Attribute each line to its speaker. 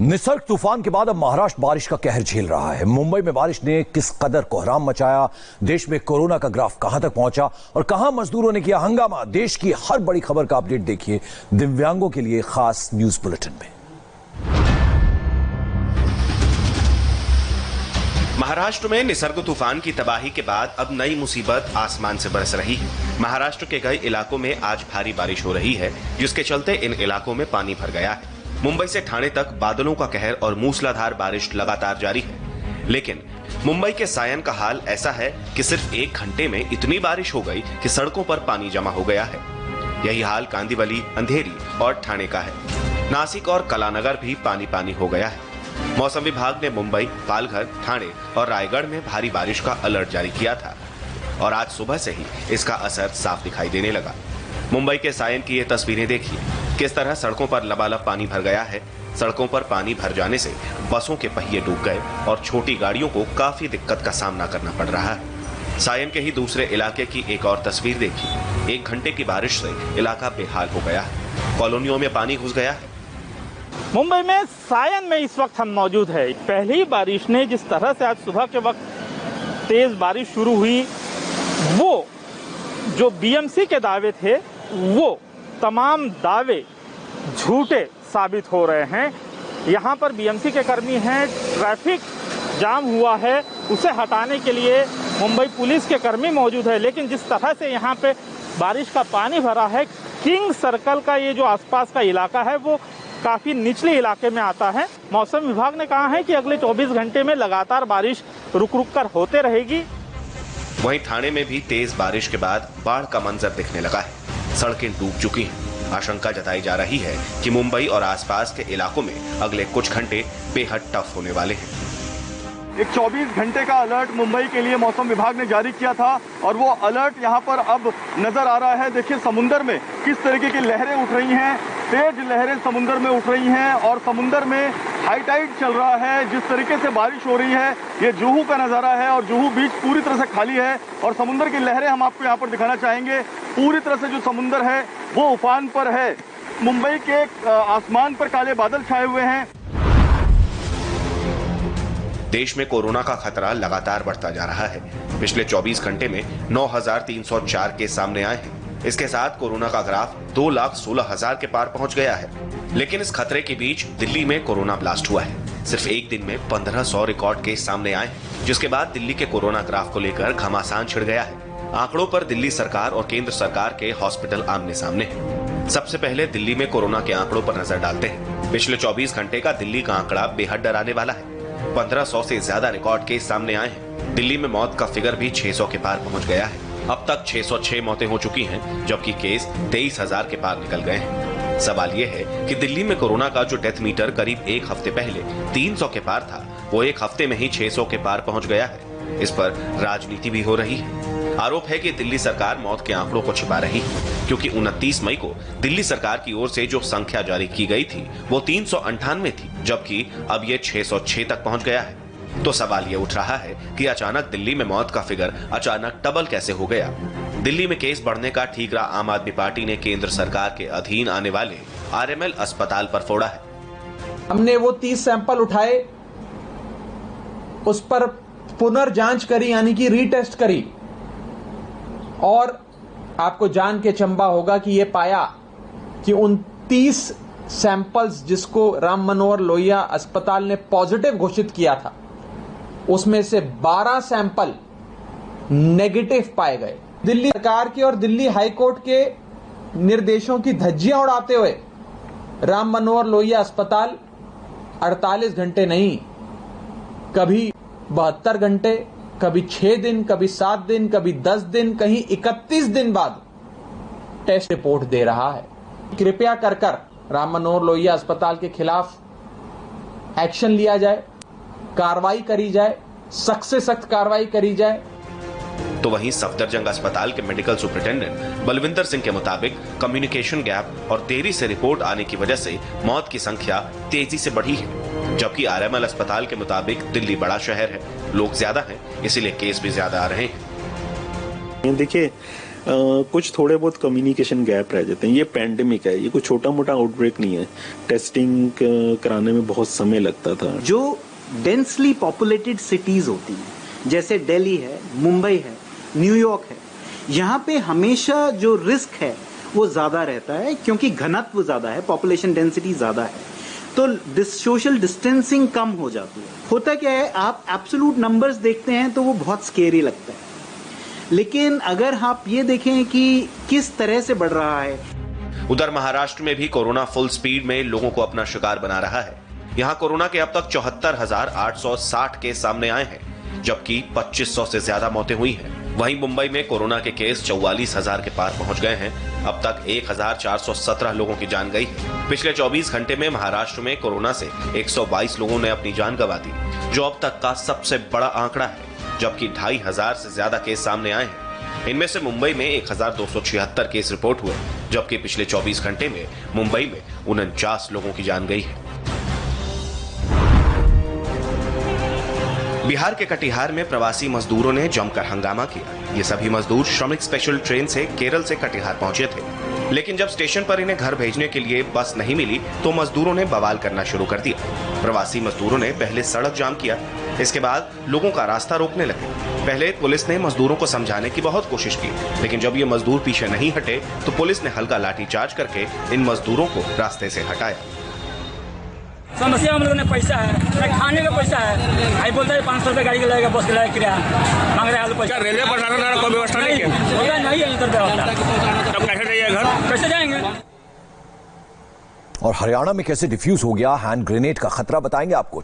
Speaker 1: निसर्ग तूफान के बाद अब महाराष्ट्र बारिश का कहर झेल रहा है। मुंबई में बारिश ने किस कदर कोहराम मचाया, देश में कोरोना का ग्राफ कहां तक पहुंचा और कहां मजदूरों ने किया हंगामा। देश की हर बड़ी खबर का अपडेट देखिए दिव्यांगों के लिए खास न्यूज बुलेटिन में।
Speaker 2: महाराष्ट्र में निसर्ग तूफान की तबाही के बाद अब नई मुसीबत आसमान से बरस रही है। महाराष्ट्र के कई इलाकों में आज भारी बारिश हो रही है, जिसके चलते इन इलाकों में पानी भर गया है। मुंबई से ठाणे तक बादलों का कहर और मूसलाधार बारिश लगातार जारी है। लेकिन मुंबई के सायन का हाल ऐसा है कि सिर्फ 1 घंटे में इतनी बारिश हो गई कि सड़कों पर पानी जमा हो गया है। यही हाल कांदिवली, अंधेरी और ठाणे का है। नासिक और कलानगर भी पानी पानी हो गया है। मौसम विभाग ने मुंबई, पालघर, ठाणे और रायगढ़ में भारी बारिश का अलर्ट जारी किया था और आज सुबह से ही इसका असर साफ दिखाई देने लगा। मुंबई के सायन की ये तस्वीरें देखिए, किस तरह सड़कों पर लबालब पानी भर गया है। सड़कों पर पानी भर जाने से बसों के पहिए डूब गए और छोटी गाड़ियों को काफी दिक्कत का सामना करना पड़ रहा है। सायन के ही दूसरे इलाके की एक और तस्वीर देखिए। 1 घंटे की बारिश से इलाका बेहाल हो गया है। कॉलोनियों में पानी घुस गया है।
Speaker 3: मुंबई में सायन में इस वक्त हम मौजूद है। पहली बारिश ने जिस तरह से आज सुबह के वक्त तेज बारिश शुरू हुई, वो जो बीएमसी के दावे थे वो तमाम दावे झूठे साबित हो रहे हैं। यहाँ पर बीएमसी के कर्मी हैं, ट्रैफिक जाम हुआ है, उसे हटाने के लिए मुंबई पुलिस के कर्मी मौजूद है। लेकिन जिस तरह से यहाँ पे बारिश का पानी भरा है, किंग सर्कल का ये जो आसपास का इलाका है वो काफ़ी निचले इलाके में आता है। मौसम विभाग ने कहा है कि अगले 24 घंटे में लगातार बारिश रुक रुक कर होते रहेगी।
Speaker 2: वहीं ठाणे में भी तेज बारिश के बाद बाढ़ का मंजर दिखने लगा है। सड़कें डूब चुकी हैं। आशंका जताई जा रही है कि मुंबई और आसपास के इलाकों में अगले कुछ घंटे बेहद टफ होने वाले हैं।
Speaker 4: एक 24 घंटे का अलर्ट मुंबई के लिए मौसम विभाग ने जारी किया था और वो अलर्ट यहाँ पर अब नजर आ रहा है। देखिए समुंदर में किस तरीके की लहरें उठ रही हैं, तेज लहरें समुंदर में उठ रही हैं और समुंदर में हाई टाइड चल रहा है। जिस तरीके से बारिश हो रही है, ये जुहू का नज़ारा है और जुहू बीच पूरी तरह से खाली है और समुंदर की लहरें हम आपको यहाँ पर दिखाना चाहेंगे। पूरी तरह से जो समुंदर है वो उफान पर है। मुंबई के आसमान पर काले बादल छाए हुए हैं।
Speaker 2: देश में कोरोना का खतरा लगातार बढ़ता जा रहा है। पिछले 24 घंटे में 9,304 केस सामने आए हैं। इसके साथ कोरोना का ग्राफ 2,16,000 के पार पहुंच गया है। लेकिन इस खतरे के बीच दिल्ली में कोरोना ब्लास्ट हुआ है। सिर्फ एक दिन में 1500 रिकॉर्ड केस सामने आए, जिसके बाद दिल्ली के कोरोना ग्राफ को लेकर घमासान छिड़ गया है। आंकड़ों पर दिल्ली सरकार और केंद्र सरकार के हॉस्पिटल आमने सामने हैं। सबसे पहले दिल्ली में कोरोना के आंकड़ों पर नजर डालते हैं। पिछले 24 घंटे का दिल्ली का आंकड़ा बेहद डराने वाला है। 1500 से ज्यादा रिकॉर्ड केस सामने आए हैं। दिल्ली में मौत का फिगर भी 600 के पार पहुंच गया है। अब तक 606 मौतें हो चुकी हैं, जबकि केस 23,000 के पार निकल गए हैं। सवाल यह है कि दिल्ली में कोरोना का जो डेथ मीटर करीब 1 हफ्ते पहले 300 के पार था, वो 1 हफ्ते में ही 600 के पार पहुंच गया है। इस पर राजनीति भी हो रही है। आरोप है कि दिल्ली सरकार मौत के आंकड़ों को छिपा रही है, क्योंकि 29 मई को दिल्ली सरकार की ओर से जो संख्या जारी की गई थी वो 398 थी, जबकि अब ये 606 तक पहुंच गया है। तो सवाल ये उठ रहा है कि अचानक दिल्ली में मौत का फिगर अचानक डबल कैसे हो गया। दिल्ली में केस बढ़ने का ठीकरा आम आदमी पार्टी ने केंद्र सरकार के अधीन आने वाले आरएमएल अस्पताल पर फोड़ा है।
Speaker 5: हमने वो 30 सैंपल उठाए, उस पर पुनर्जांच करी, यानी कि रीटेस्ट करी और आपको जान के चंबा होगा कि यह पाया कि उन 30 सैंपल्स जिसको राम मनोहर लोहिया अस्पताल ने पॉजिटिव घोषित किया था, उसमें से 12 सैंपल नेगेटिव पाए गए। दिल्ली सरकार की और दिल्ली हाईकोर्ट के निर्देशों की धज्जियां उड़ाते हुए राम मनोहर लोहिया अस्पताल 48 घंटे नहीं, कभी 72 घंटे, कभी 6 दिन, कभी 7 दिन, कभी 10 दिन, कहीं 31 दिन बाद टेस्ट रिपोर्ट दे रहा है। कृपया कर राम मनोहर लोहिया अस्पताल के खिलाफ एक्शन लिया जाए, कार्रवाई करी जाए, सख्त से सख्त कार्रवाई करी जाए।
Speaker 2: तो वहीं सफदरजंग अस्पताल के मेडिकल सुपरिटेंडेंट बलविंदर सिंह के मुताबिक कम्युनिकेशन गैप और देरी से रिपोर्ट आने की वजह से मौत की संख्या तेजी से बढ़ी है। जबकि आरएमएल अस्पताल के मुताबिक दिल्ली बड़ा शहर है, लोग ज्यादा हैं, इसीलिए केस भी ज्यादा आ रहे हैं।
Speaker 6: देखिए कुछ थोड़े बहुत कम्युनिकेशन गैप रह जाते हैं। ये पैंडेमिक है, ये कोई छोटा मोटा आउटब्रेक नहीं है। टेस्टिंग कराने में बहुत समय लगता था।
Speaker 7: जो डेंसली पॉपुलेटेड सिटीज होती हैं, जैसे दिल्ली है, मुंबई है, न्यूयॉर्क है, यहाँ पे हमेशा जो रिस्क है वो ज्यादा रहता है, क्योंकि घनत्व ज्यादा है, पॉपुलेशन डेंसिटी ज्यादा है, तो सोशल डिस्टेंसिंग कम हो जाती है। होता क्या है, आप एब्सोल्यूट नंबर्स देखते हैं तो वो बहुत स्केरी लगता है, लेकिन अगर आप ये देखें कि किस तरह से बढ़ रहा है।
Speaker 2: उधर महाराष्ट्र में भी कोरोना फुल स्पीड में लोगों को अपना शिकार बना रहा है। यहाँ कोरोना के अब तक 74,860 केस सामने आए हैं, जबकि 2500 से ज्यादा मौतें हुई हैं। वहीं मुंबई में कोरोना के केस 44,000 के पार पहुंच गए हैं। अब तक 1,417 लोगों की जान गई है। पिछले 24 घंटे में महाराष्ट्र में कोरोना से 122 लोगों ने अपनी जान गंवा दी, जो अब तक का सबसे बड़ा आंकड़ा है, जबकि 2,500 से ज्यादा केस सामने आए हैं। इनमें से मुंबई में 1,276 केस रिपोर्ट हुए, जबकि पिछले 24 घंटे में मुंबई में 49 लोगों की जान गई है। बिहार के कटिहार में प्रवासी मजदूरों ने जमकर हंगामा किया। ये सभी मजदूर श्रमिक स्पेशल ट्रेन से केरल से कटिहार पहुंचे थे, लेकिन जब स्टेशन पर इन्हें घर भेजने के लिए बस नहीं मिली तो मजदूरों ने बवाल करना शुरू कर दिया। प्रवासी मजदूरों ने पहले सड़क जाम किया, इसके बाद लोगों का रास्ता रोकने लगे। पहले पुलिस ने मजदूरों को समझाने की बहुत कोशिश की, लेकिन जब ये मजदूर पीछे नहीं हटे तो पुलिस ने हल्का लाठीचार्ज करके इन मजदूरों को रास्ते से हटाया।
Speaker 8: समस्या हम लोगों ने पैसा है, खाने का पैसा है, आई बोलता है 500 रुपये गाड़ी का लगेगा, बस का लगेगा, किराया मांग रहे हैं पैसा।
Speaker 9: रेलवे प्रशासन कोई व्यवस्था नहीं है,
Speaker 8: होगा नहीं है इधर व्यवस्था।
Speaker 9: तब कैसे जाइए घर,
Speaker 8: कैसे जाएंगे?
Speaker 1: और हरियाणा में कैसे डिफ्यूज हो गया हैंड ग्रेनेड का खतरा, बताएंगे आपको।